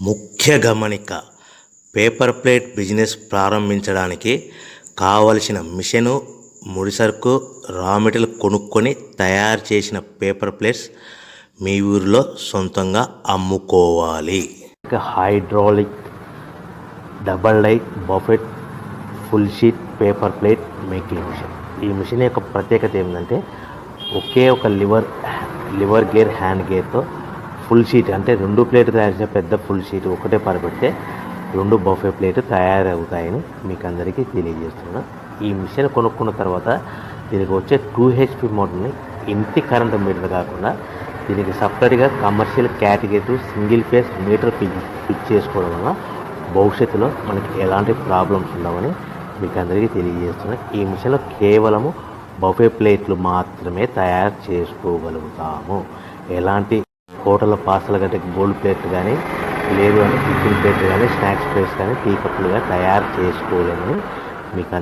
ముఖ్య గమనిక: paper plate business ప్రారంభించడానికి కావలసిన మిషను, ముడిసరుకు, రా మెటీరియల్ కొనుక్కొని తయారు చేసిన పేపర్ ప్లేట్స్ మీ ఊరిలో సొంతంగా అమ్ముకోవాలి. Hydraulic double die buffet full sheet paper plate making machine. ఈ మిషన్ యొక్క ప్రత్యేకత ఏంటంటే ఒకే ఒక లివర్ గేర్, హ్యాండ్ గేర్తో ఫుల్ షీట్ అంటే 2 ప్లేట్ తయారు చేసే పెద్ద ఫుల్ షీట్ ఒకటే పరబెడితే 2 బఫే ప్లేట్ తయారవుతాయని మీకు అందరికీ తెలియజేస్తున్నాను. ఈ మిషన్ కొనుక్కున్న తర్వాత దీనికి వచ్చే 2 HP మోటార్ని ఇంటి కరెంటు మీటర్ కాకుండా దీనికి సపరేట్గా commercial category single phase metre fix చేసుకోవడం వల్ల భవిష్యత్తులో మనకి ఎలాంటి ప్రాబ్లమ్స్ ఉండవని మీకు అందరికీ తెలియజేస్తున్నాను. ఈ మిషన్లో కేవలము బఫే ప్లేట్లు మాత్రమే తయారు చేసుకోగలుగుతాము. ఎలాంటి హోటల్ పార్సల్ గట్టే గోల్డ్ ప్లేట్ కానీ, లేదు అంటే టిఫిన్ ప్లేట్ కానీ, స్నాక్స్ ప్లేట్స్ కానీ, టీ కప్పులుగా తయారు చేసుకోలేమని మీకు